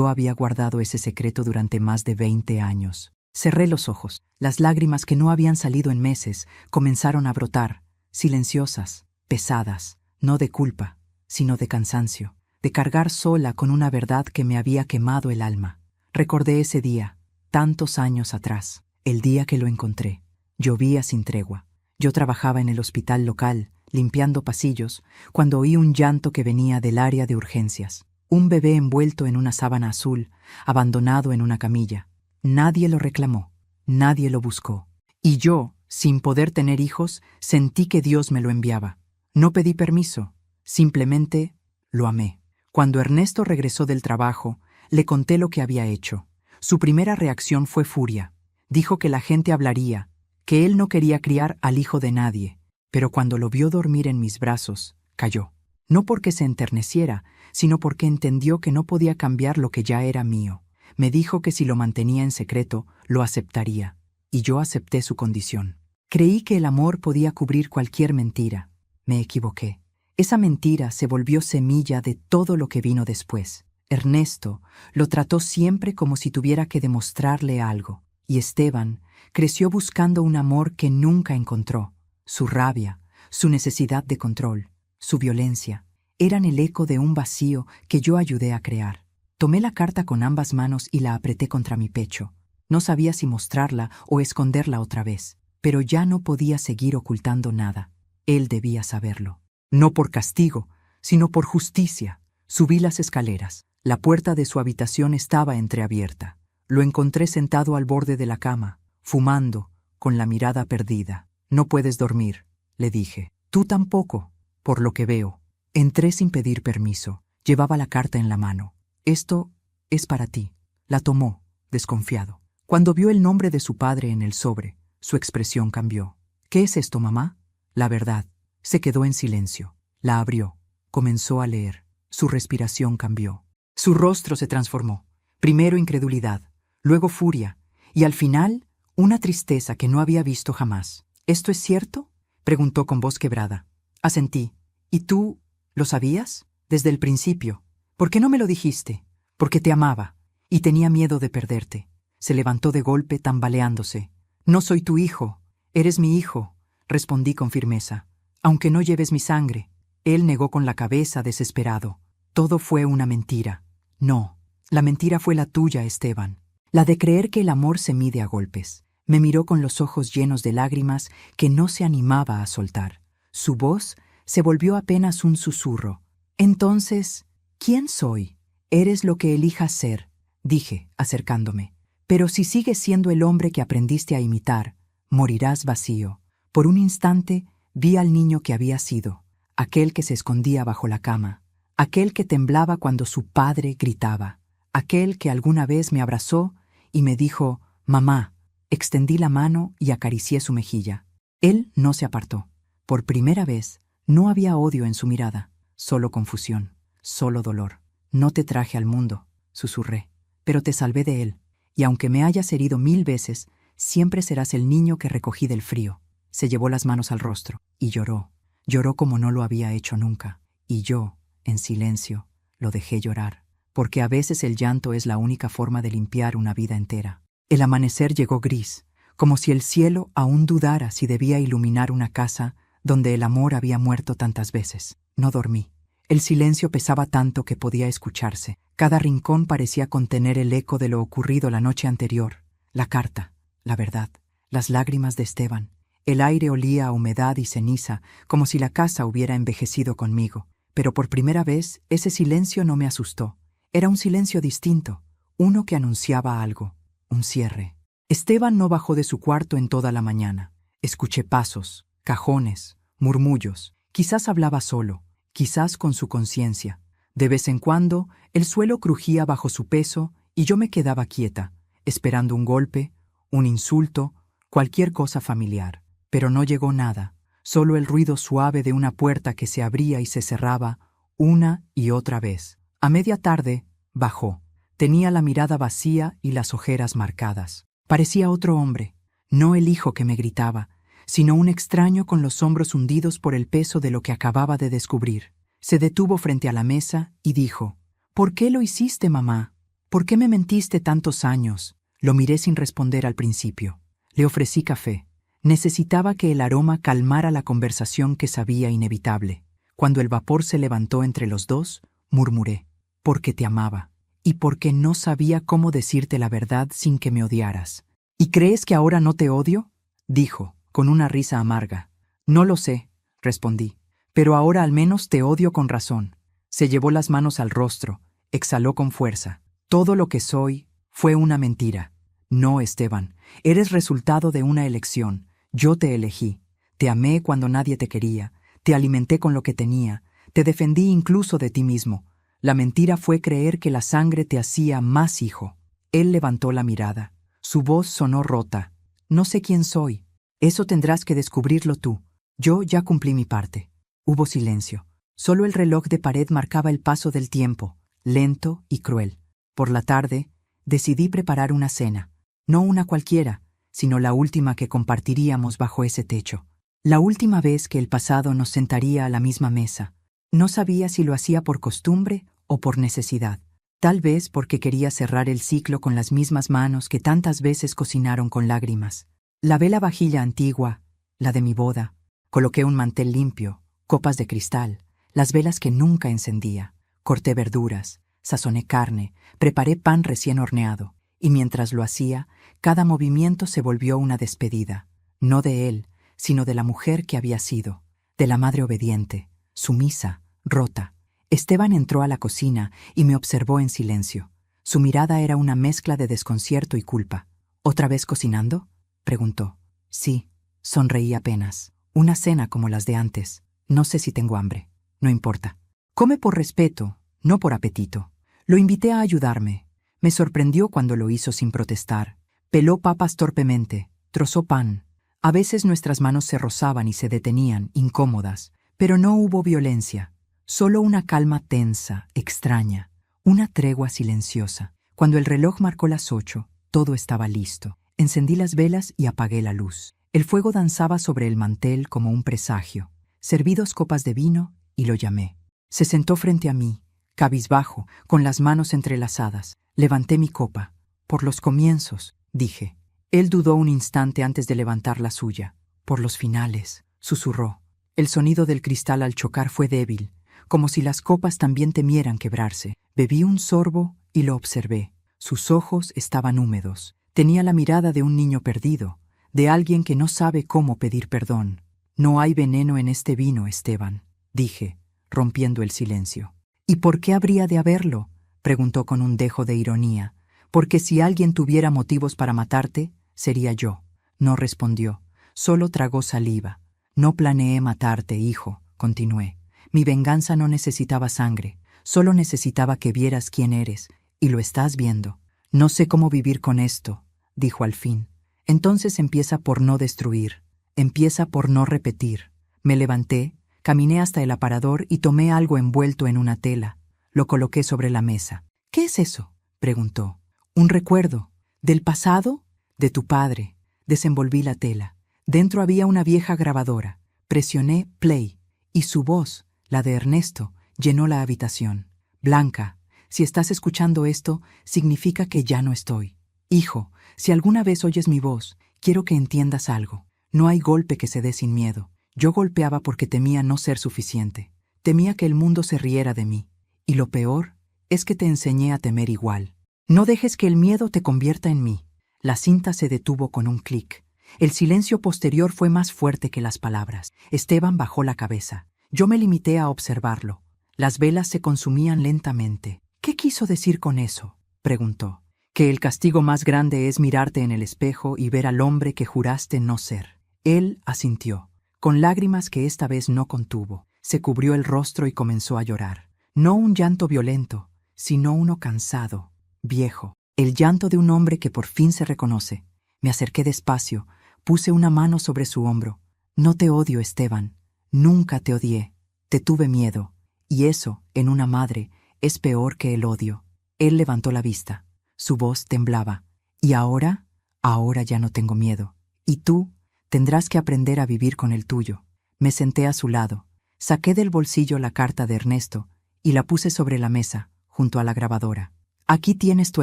había guardado ese secreto durante más de 20 años. Cerré los ojos. Las lágrimas que no habían salido en meses comenzaron a brotar, silenciosas, pesadas, no de culpa, sino de cansancio, de cargar sola con una verdad que me había quemado el alma. Recordé ese día, tantos años atrás, el día que lo encontré. Llovía sin tregua. Yo trabajaba en el hospital local, limpiando pasillos, cuando oí un llanto que venía del área de urgencias. Un bebé envuelto en una sábana azul, abandonado en una camilla. Nadie lo reclamó, nadie lo buscó. Y yo, sin poder tener hijos, sentí que Dios me lo enviaba. No pedí permiso, simplemente lo amé. Cuando Ernesto regresó del trabajo, le conté lo que había hecho. Su primera reacción fue furia. Dijo que la gente hablaría, que él no quería criar al hijo de nadie. Pero cuando lo vio dormir en mis brazos, cayó. No porque se enterneciera, sino porque entendió que no podía cambiar lo que ya era mío. Me dijo que si lo mantenía en secreto, lo aceptaría. Y yo acepté su condición. Creí que el amor podía cubrir cualquier mentira. Me equivoqué. Esa mentira se volvió semilla de todo lo que vino después. Ernesto lo trató siempre como si tuviera que demostrarle algo. Y Esteban creció buscando un amor que nunca encontró. Su rabia, su necesidad de control, su violencia, eran el eco de un vacío que yo ayudé a crear. Tomé la carta con ambas manos y la apreté contra mi pecho. No sabía si mostrarla o esconderla otra vez, pero ya no podía seguir ocultando nada. Él debía saberlo. No por castigo, sino por justicia. Subí las escaleras. La puerta de su habitación estaba entreabierta. Lo encontré sentado al borde de la cama, fumando, con la mirada perdida. «No puedes dormir», le dije. «Tú tampoco, por lo que veo». Entré sin pedir permiso. Llevaba la carta en la mano. «Esto es para ti». La tomó, desconfiado. Cuando vio el nombre de su padre en el sobre, su expresión cambió. «¿Qué es esto, mamá?» «La verdad». Se quedó en silencio. La abrió. Comenzó a leer. Su respiración cambió. Su rostro se transformó. Primero incredulidad, luego furia, y al final una tristeza que no había visto jamás. «¿Esto es cierto?», preguntó con voz quebrada. Asentí. «¿Y tú lo sabías? Desde el principio. ¿Por qué no me lo dijiste?» «Porque te amaba, y tenía miedo de perderte». Se levantó de golpe, tambaleándose. «No soy tu hijo. Eres mi hijo», respondí con firmeza. «Aunque no lleves mi sangre». Él negó con la cabeza, desesperado. «Todo fue una mentira». «No, la mentira fue la tuya, Esteban. La de creer que el amor se mide a golpes». Me miró con los ojos llenos de lágrimas que no se animaba a soltar. Su voz se volvió apenas un susurro. «Entonces, ¿quién soy?» «Eres lo que elijas ser», dije, acercándome. «Pero si sigues siendo el hombre que aprendiste a imitar, morirás vacío». Por un instante vi al niño que había sido, aquel que se escondía bajo la cama, aquel que temblaba cuando su padre gritaba, aquel que alguna vez me abrazó y me dijo «Mamá». Extendí la mano y acaricié su mejilla. Él no se apartó. Por primera vez, no había odio en su mirada, solo confusión, solo dolor. «No te traje al mundo», susurré, «pero te salvé de él, y aunque me hayas herido 1000 veces, siempre serás el niño que recogí del frío». Se llevó las manos al rostro y lloró. Lloró como no lo había hecho nunca. Y yo, en silencio, lo dejé llorar, porque a veces el llanto es la única forma de limpiar una vida entera. El amanecer llegó gris, como si el cielo aún dudara si debía iluminar una casa donde el amor había muerto tantas veces. No dormí. El silencio pesaba tanto que podía escucharse. Cada rincón parecía contener el eco de lo ocurrido la noche anterior. La carta, la verdad, las lágrimas de Esteban, El aire olía a humedad y ceniza, como si la casa hubiera envejecido conmigo. Pero por primera vez, ese silencio no me asustó. Era un silencio distinto, uno que anunciaba algo, un cierre. Esteban no bajó de su cuarto en toda la mañana. Escuché pasos, cajones, murmullos. Quizás hablaba solo, quizás con su conciencia. De vez en cuando, el suelo crujía bajo su peso y yo me quedaba quieta, esperando un golpe, un insulto, cualquier cosa familiar. Pero no llegó nada, solo el ruido suave de una puerta que se abría y se cerraba una y otra vez. A media tarde, bajó. Tenía la mirada vacía y las ojeras marcadas. Parecía otro hombre, no el hijo que me gritaba, sino un extraño con los hombros hundidos por el peso de lo que acababa de descubrir. Se detuvo frente a la mesa y dijo: «¿Por qué lo hiciste, mamá? ¿Por qué me mentiste tantos años?» Lo miré sin responder al principio. Le ofrecí café. Necesitaba que el aroma calmara la conversación que sabía inevitable. Cuando el vapor se levantó entre los dos, murmuré: «Porque te amaba, y porque no sabía cómo decirte la verdad sin que me odiaras». «¿Y crees que ahora no te odio?», dijo, con una risa amarga. «No lo sé», respondí, «pero ahora al menos te odio con razón». Se llevó las manos al rostro, exhaló con fuerza. «Todo lo que soy fue una mentira». «No, Esteban, eres resultado de una elección. Yo te elegí. Te amé cuando nadie te quería. Te alimenté con lo que tenía. Te defendí incluso de ti mismo. La mentira fue creer que la sangre te hacía más hijo». Él levantó la mirada. Su voz sonó rota. «No sé quién soy. Eso tendrás que descubrirlo tú. Yo ya cumplí mi parte». Hubo silencio. Solo el reloj de pared marcaba el paso del tiempo, lento y cruel. Por la tarde, decidí preparar una cena. No una cualquiera, sino la última que compartiríamos bajo ese techo. La última vez que el pasado nos sentaría a la misma mesa. No sabía si lo hacía por costumbre o por necesidad. Tal vez porque quería cerrar el ciclo con las mismas manos que tantas veces cocinaron con lágrimas. Lavé la vajilla antigua, la de mi boda. Coloqué un mantel limpio, copas de cristal, las velas que nunca encendía. Corté verduras, sazoné carne, preparé pan recién horneado. Y mientras lo hacía, cada movimiento se volvió una despedida, no de él, sino de la mujer que había sido, de la madre obediente, sumisa, rota. Esteban entró a la cocina y me observó en silencio. Su mirada era una mezcla de desconcierto y culpa. «¿Otra vez cocinando?», preguntó. «Sí», sonreí apenas. «Una cena como las de antes. No sé si tengo hambre. No importa. Come por respeto, no por apetito». Lo invité a ayudarme. Me sorprendió cuando lo hizo sin protestar. Peló papas torpemente, trozó pan. A veces nuestras manos se rozaban y se detenían, incómodas, pero no hubo violencia, solo una calma tensa, extraña, una tregua silenciosa. Cuando el reloj marcó las 8, todo estaba listo. Encendí las velas y apagué la luz. El fuego danzaba sobre el mantel como un presagio. Serví 2 copas de vino y lo llamé. Se sentó frente a mí, cabizbajo, con las manos entrelazadas. Levanté mi copa. «Por los comienzos», dije. Él dudó un instante antes de levantar la suya. «Por los finales», susurró. El sonido del cristal al chocar fue débil, como si las copas también temieran quebrarse. Bebí un sorbo y lo observé. Sus ojos estaban húmedos. Tenía la mirada de un niño perdido, de alguien que no sabe cómo pedir perdón. «No hay veneno en este vino, Esteban», dije, rompiendo el silencio. «¿Y por qué habría de haberlo?», preguntó con un dejo de ironía. «Porque si alguien tuviera motivos para matarte, sería yo». No respondió, solo tragó saliva. «No planeé matarte, hijo», continué. «Mi venganza no necesitaba sangre, solo necesitaba que vieras quién eres, y lo estás viendo». «No sé cómo vivir con esto», dijo al fin. «Entonces empieza por no destruir, empieza por no repetir». Me levanté, caminé hasta el aparador y tomé algo envuelto en una tela. Lo coloqué sobre la mesa. «¿Qué es eso?», preguntó. «Un recuerdo. ¿Del pasado?». «De tu padre». Desenvolví la tela. Dentro había una vieja grabadora. Presioné play, y su voz, la de Ernesto, llenó la habitación. «Blanca, si estás escuchando esto, significa que ya no estoy. Hijo, si alguna vez oyes mi voz, quiero que entiendas algo. No hay golpe que se dé sin miedo. Yo golpeaba porque temía no ser suficiente. Temía que el mundo se riera de mí. Y lo peor es que te enseñé a temer igual. No dejes que el miedo te convierta en mí». La cinta se detuvo con un clic. El silencio posterior fue más fuerte que las palabras. Esteban bajó la cabeza. Yo me limité a observarlo. Las velas se consumían lentamente. ¿Qué quiso decir con eso?, preguntó. Que el castigo más grande es mirarte en el espejo y ver al hombre que juraste no ser. Él asintió, con lágrimas que esta vez no contuvo. Se cubrió el rostro y comenzó a llorar. No un llanto violento, sino uno cansado, viejo. El llanto de un hombre que por fin se reconoce. Me acerqué despacio, puse una mano sobre su hombro. No te odio, Esteban. Nunca te odié. Te tuve miedo. Y eso, en una madre, es peor que el odio. Él levantó la vista. Su voz temblaba. ¿Y ahora? Ahora ya no tengo miedo. ¿Y tú? Tendrás que aprender a vivir con el tuyo. Me senté a su lado. Saqué del bolsillo la carta de Ernesto y la puse sobre la mesa, junto a la grabadora. Aquí tienes tu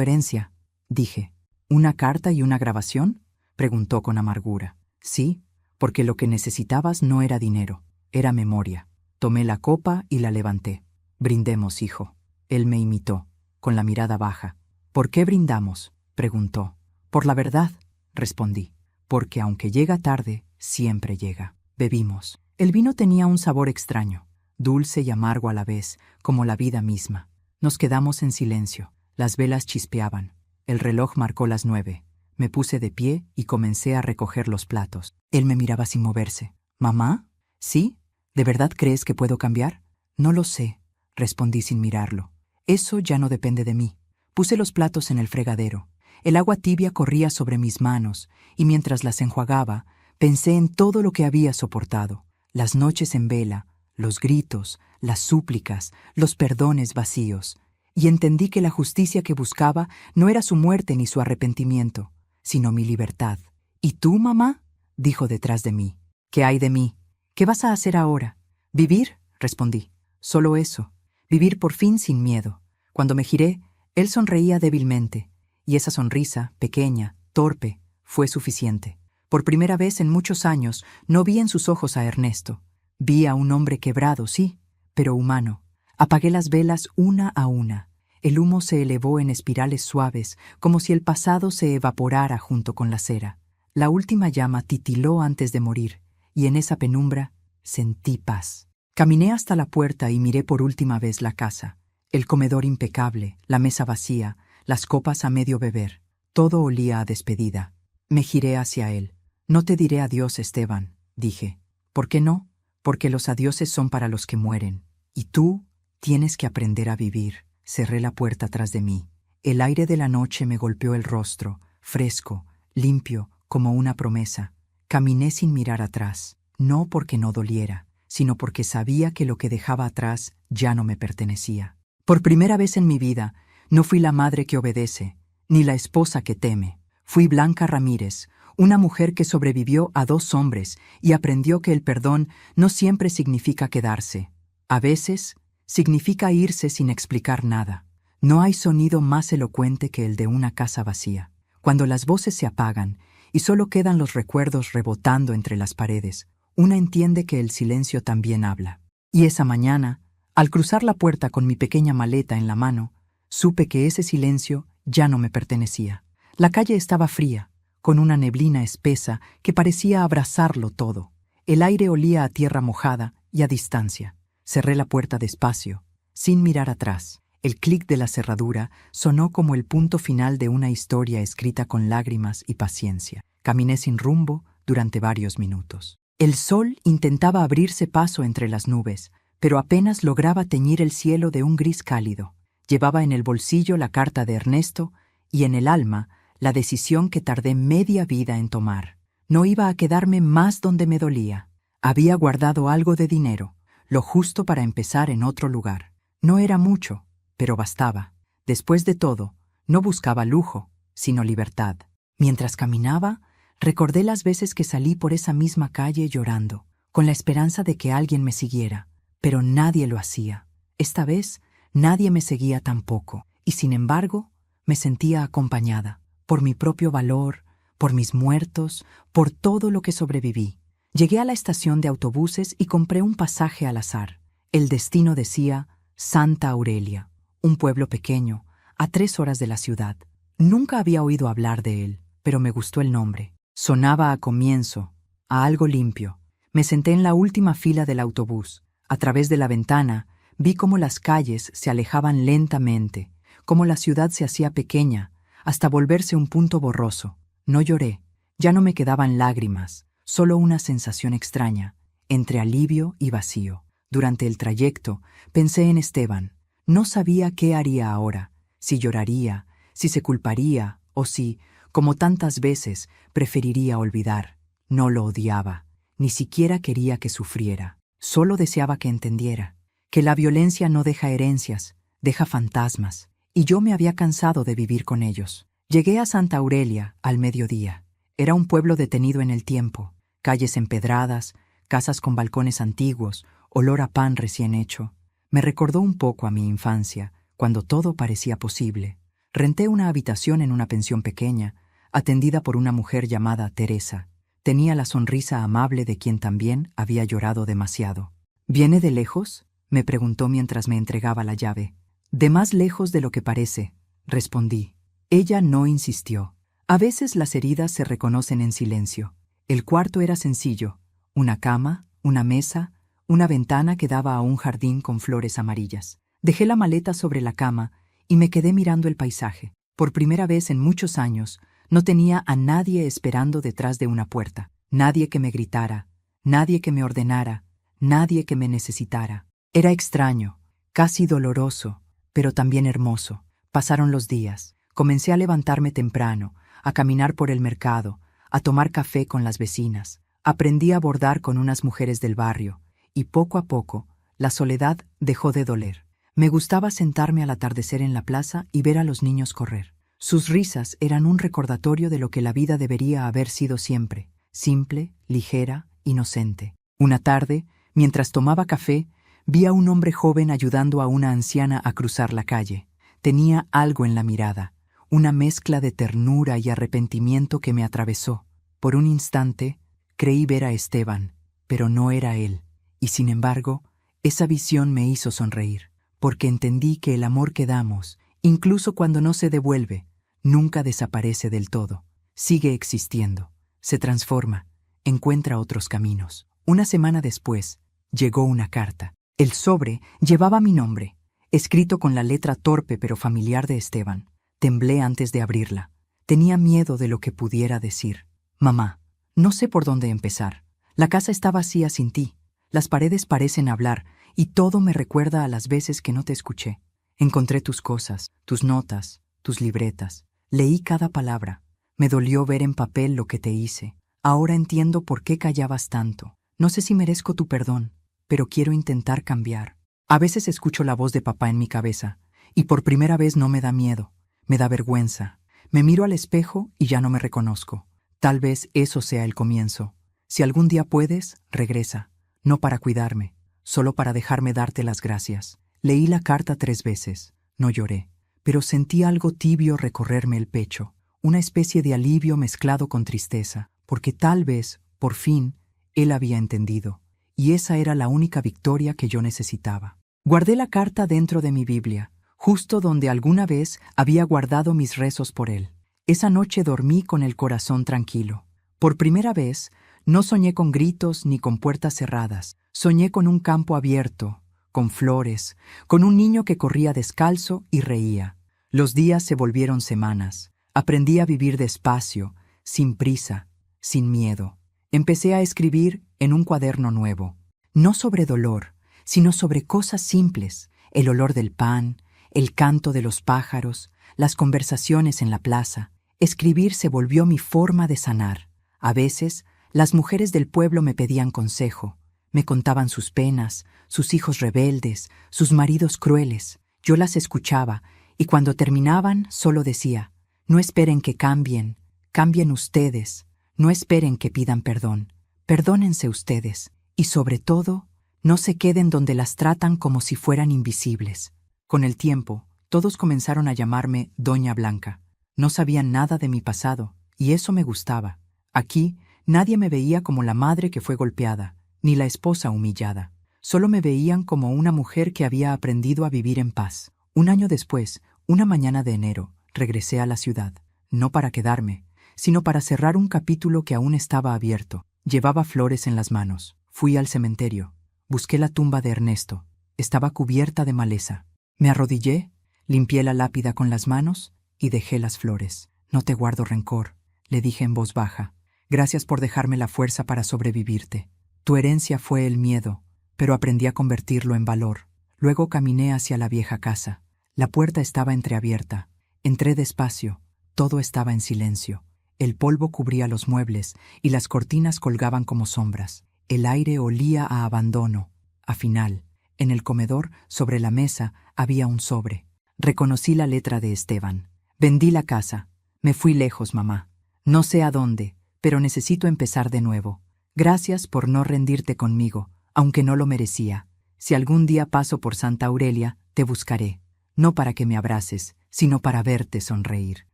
herencia, dije. ¿Una carta y una grabación?, preguntó con amargura. Sí, porque lo que necesitabas no era dinero, era memoria. Tomé la copa y la levanté. Brindemos, hijo. Él me imitó, con la mirada baja. ¿Por qué brindamos?, preguntó. Por la verdad, respondí. Porque aunque llega tarde, siempre llega. Bebimos. El vino tenía un sabor extraño, dulce y amargo a la vez, como la vida misma. Nos quedamos en silencio. Las velas chispeaban. El reloj marcó las 9. Me puse de pie y comencé a recoger los platos. Él me miraba sin moverse. ¿Mamá? ¿Sí? ¿De verdad crees que puedo cambiar? No lo sé, respondí sin mirarlo. Eso ya no depende de mí. Puse los platos en el fregadero. El agua tibia corría sobre mis manos, y mientras las enjuagaba, pensé en todo lo que había soportado. Las noches en vela, los gritos, las súplicas, los perdones vacíos. Y entendí que la justicia que buscaba no era su muerte ni su arrepentimiento, sino mi libertad. ¿Y tú, mamá?, dijo detrás de mí. ¿Qué hay de mí? ¿Qué vas a hacer ahora? ¿Vivir?, respondí. Solo eso. Vivir por fin sin miedo. Cuando me giré, él sonreía débilmente, y esa sonrisa, pequeña, torpe, fue suficiente. Por primera vez en muchos años no vi en sus ojos a Ernesto. Vi a un hombre quebrado, sí, pero humano. Apagué las velas una a una. El humo se elevó en espirales suaves, como si el pasado se evaporara junto con la cera. La última llama titiló antes de morir, y en esa penumbra sentí paz. Caminé hasta la puerta y miré por última vez la casa. El comedor impecable, la mesa vacía, las copas a medio beber. Todo olía a despedida. Me giré hacia él. No te diré adiós, Esteban, dije. ¿Por qué no? Porque los adioses son para los que mueren. Y tú tienes que aprender a vivir. Cerré la puerta tras de mí. El aire de la noche me golpeó el rostro, fresco, limpio, como una promesa. Caminé sin mirar atrás, no porque no doliera, sino porque sabía que lo que dejaba atrás ya no me pertenecía. Por primera vez en mi vida, no fui la madre que obedece, ni la esposa que teme. Fui Blanca Ramírez, una mujer que sobrevivió a 2 hombres y aprendió que el perdón no siempre significa quedarse. A veces, significa irse sin explicar nada. No hay sonido más elocuente que el de una casa vacía. Cuando las voces se apagan y solo quedan los recuerdos rebotando entre las paredes, una entiende que el silencio también habla. Y esa mañana, al cruzar la puerta con mi pequeña maleta en la mano, supe que ese silencio ya no me pertenecía. La calle estaba fría, con una neblina espesa que parecía abrazarlo todo. El aire olía a tierra mojada y a distancia. Cerré la puerta despacio, sin mirar atrás. El clic de la cerradura sonó como el punto final de una historia escrita con lágrimas y paciencia. Caminé sin rumbo durante varios minutos. El sol intentaba abrirse paso entre las nubes, pero apenas lograba teñir el cielo de un gris cálido. Llevaba en el bolsillo la carta de Ernesto y en el alma la decisión que tardé media vida en tomar. No iba a quedarme más donde me dolía. Había guardado algo de dinero, lo justo para empezar en otro lugar. No era mucho, pero bastaba. Después de todo, no buscaba lujo, sino libertad. Mientras caminaba, recordé las veces que salí por esa misma calle llorando, con la esperanza de que alguien me siguiera, pero nadie lo hacía. Esta vez, nadie me seguía tampoco, y sin embargo, me sentía acompañada, por mi propio valor, por mis muertos, por todo lo que sobreviví. Llegué a la estación de autobuses y compré un pasaje al azar. El destino decía Santa Aurelia, un pueblo pequeño, a 3 horas de la ciudad. Nunca había oído hablar de él, pero me gustó el nombre. Sonaba a comienzo, a algo limpio. Me senté en la última fila del autobús. A través de la ventana vi cómo las calles se alejaban lentamente, cómo la ciudad se hacía pequeña, hasta volverse un punto borroso. No lloré, ya no me quedaban lágrimas, solo una sensación extraña, entre alivio y vacío. Durante el trayecto pensé en Esteban. No sabía qué haría ahora, si lloraría, si se culparía o si, como tantas veces, preferiría olvidar. No lo odiaba, ni siquiera quería que sufriera. Solo deseaba que entendiera que la violencia no deja herencias, deja fantasmas, y yo me había cansado de vivir con ellos. Llegué a Santa Aurelia al mediodía. Era un pueblo detenido en el tiempo, calles empedradas, casas con balcones antiguos, olor a pan recién hecho. Me recordó un poco a mi infancia, cuando todo parecía posible. Renté una habitación en una pensión pequeña, atendida por una mujer llamada Teresa. Tenía la sonrisa amable de quien también había llorado demasiado. ¿Viene de lejos?, me preguntó mientras me entregaba la llave. De más lejos de lo que parece, respondí. Ella no insistió. A veces las heridas se reconocen en silencio. El cuarto era sencillo: una cama, una mesa, una ventana que daba a un jardín con flores amarillas. Dejé la maleta sobre la cama y me quedé mirando el paisaje. Por primera vez en muchos años, no tenía a nadie esperando detrás de una puerta. Nadie que me gritara, nadie que me ordenara, nadie que me necesitara. Era extraño, casi doloroso, pero también hermoso. Pasaron los días. Comencé a levantarme temprano, a caminar por el mercado, a tomar café con las vecinas. Aprendí a bordar con unas mujeres del barrio, y poco a poco, la soledad dejó de doler. Me gustaba sentarme al atardecer en la plaza y ver a los niños correr. Sus risas eran un recordatorio de lo que la vida debería haber sido siempre: simple, ligera, inocente. Una tarde, mientras tomaba café, vi a un hombre joven ayudando a una anciana a cruzar la calle. Tenía algo en la mirada, una mezcla de ternura y arrepentimiento que me atravesó. Por un instante, creí ver a Esteban, pero no era él. Y sin embargo, esa visión me hizo sonreír, porque entendí que el amor que damos, incluso cuando no se devuelve, nunca desaparece del todo. Sigue existiendo, se transforma, encuentra otros caminos. Una semana después, llegó una carta. El sobre llevaba mi nombre, escrito con la letra torpe pero familiar de Esteban. Temblé antes de abrirla. Tenía miedo de lo que pudiera decir. Mamá, no sé por dónde empezar. La casa está vacía sin ti. Las paredes parecen hablar y todo me recuerda a las veces que no te escuché. Encontré tus cosas, tus notas, tus libretas. Leí cada palabra. Me dolió ver en papel lo que te hice. Ahora entiendo por qué callabas tanto. No sé si merezco tu perdón, pero quiero intentar cambiar. A veces escucho la voz de papá en mi cabeza, y por primera vez no me da miedo, me da vergüenza. Me miro al espejo y ya no me reconozco. Tal vez eso sea el comienzo. Si algún día puedes, regresa. No para cuidarme, solo para dejarme darte las gracias. Leí la carta 3 veces. No lloré, pero sentí algo tibio recorrerme el pecho, una especie de alivio mezclado con tristeza, porque tal vez, por fin, él había entendido, y esa era la única victoria que yo necesitaba. Guardé la carta dentro de mi Biblia, justo donde alguna vez había guardado mis rezos por él. Esa noche dormí con el corazón tranquilo. Por primera vez, no soñé con gritos ni con puertas cerradas. Soñé con un campo abierto, con flores, con un niño que corría descalzo y reía. Los días se volvieron semanas. Aprendí a vivir despacio, sin prisa, sin miedo. Empecé a escribir en un cuaderno nuevo, no sobre dolor, sino sobre cosas simples: el olor del pan, el canto de los pájaros, las conversaciones en la plaza. Escribir se volvió mi forma de sanar. A veces, las mujeres del pueblo me pedían consejo. Me contaban sus penas, sus hijos rebeldes, sus maridos crueles. Yo las escuchaba, y cuando terminaban, solo decía: no esperen que cambien, cambien ustedes. No esperen que pidan perdón. Perdónense ustedes. Y sobre todo, no se queden donde las tratan como si fueran invisibles. Con el tiempo, todos comenzaron a llamarme Doña Blanca. No sabían nada de mi pasado, y eso me gustaba. Aquí, nadie me veía como la madre que fue golpeada, ni la esposa humillada. Solo me veían como una mujer que había aprendido a vivir en paz. Un año después, una mañana de enero, regresé a la ciudad. No para quedarme, sino para cerrar un capítulo que aún estaba abierto. Llevaba flores en las manos. Fui al cementerio. Busqué la tumba de Ernesto. Estaba cubierta de maleza. Me arrodillé, limpié la lápida con las manos y dejé las flores. No te guardo rencor, le dije en voz baja. Gracias por dejarme la fuerza para sobrevivirte. Tu herencia fue el miedo, pero aprendí a convertirlo en valor. Luego caminé hacia la vieja casa. La puerta estaba entreabierta. Entré despacio. Todo estaba en silencio. El polvo cubría los muebles y las cortinas colgaban como sombras. El aire olía a abandono, a final. En el comedor, sobre la mesa, había un sobre. Reconocí la letra de Esteban. Vendí la casa. Me fui lejos, mamá. No sé a dónde, pero necesito empezar de nuevo. Gracias por no rendirte conmigo, aunque no lo merecía. Si algún día paso por Santa Aurelia, te buscaré. No para que me abraces, sino para verte sonreír.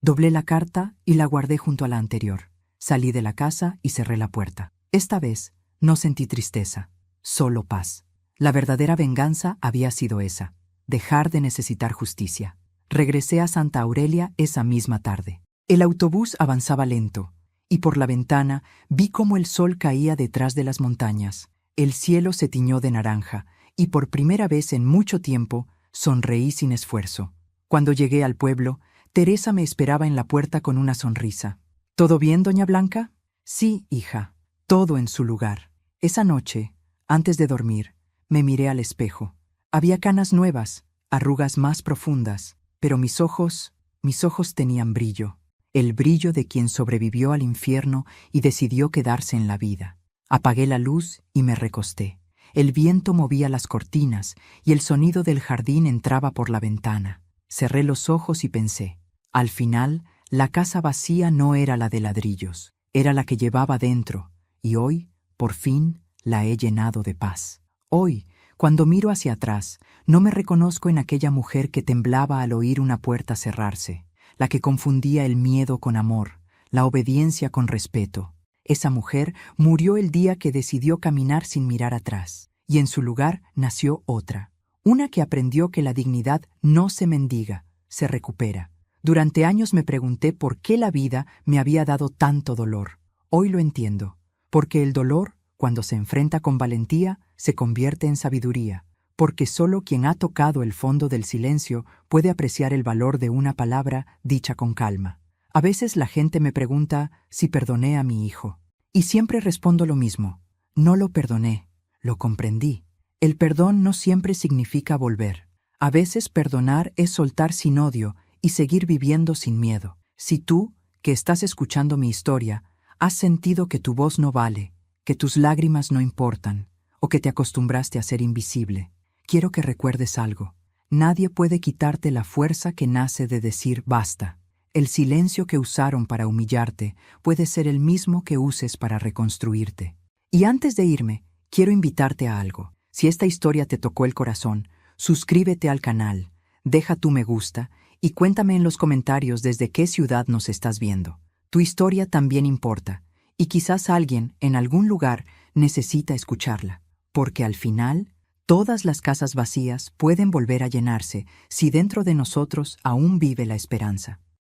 Doblé la carta y la guardé junto a la anterior. Salí de la casa y cerré la puerta. Esta vez no sentí tristeza, solo paz. La verdadera venganza había sido esa, dejar de necesitar justicia. Regresé a Santa Aurelia esa misma tarde. El autobús avanzaba lento, y por la ventana vi cómo el sol caía detrás de las montañas. El cielo se tiñó de naranja, y por primera vez en mucho tiempo sonreí sin esfuerzo. Cuando llegué al pueblo, Teresa me esperaba en la puerta con una sonrisa. ¿Todo bien, doña Blanca? Sí, hija, todo en su lugar. Esa noche, antes de dormir, me miré al espejo. Había canas nuevas, arrugas más profundas, pero mis ojos tenían brillo. El brillo de quien sobrevivió al infierno y decidió quedarse en la vida. Apagué la luz y me recosté. El viento movía las cortinas y el sonido del jardín entraba por la ventana. Cerré los ojos y pensé. Al final, la casa vacía no era la de ladrillos, era la que llevaba dentro, y hoy, por fin, la he llenado de paz. Hoy, cuando miro hacia atrás, no me reconozco en aquella mujer que temblaba al oír una puerta cerrarse, la que confundía el miedo con amor, la obediencia con respeto. Esa mujer murió el día que decidió caminar sin mirar atrás, y en su lugar nació otra, una que aprendió que la dignidad no se mendiga, se recupera. Durante años me pregunté por qué la vida me había dado tanto dolor. Hoy lo entiendo, porque el dolor, cuando se enfrenta con valentía, se convierte en sabiduría, porque solo quien ha tocado el fondo del silencio puede apreciar el valor de una palabra dicha con calma. A veces la gente me pregunta si perdoné a mi hijo, y siempre respondo lo mismo: no lo perdoné, lo comprendí. El perdón no siempre significa volver. A veces perdonar es soltar sin odio y seguir viviendo sin miedo. Si tú, que estás escuchando mi historia, has sentido que tu voz no vale, que tus lágrimas no importan, o que te acostumbraste a ser invisible, quiero que recuerdes algo. Nadie puede quitarte la fuerza que nace de decir basta. El silencio que usaron para humillarte puede ser el mismo que uses para reconstruirte. Y antes de irme, quiero invitarte a algo. Si esta historia te tocó el corazón, suscríbete al canal, deja tu me gusta y cuéntame en los comentarios desde qué ciudad nos estás viendo. Tu historia también importa, y quizás alguien, en algún lugar, necesita escucharla. Porque al final, todas las casas vacías pueden volver a llenarse si dentro de nosotros aún vive la esperanza.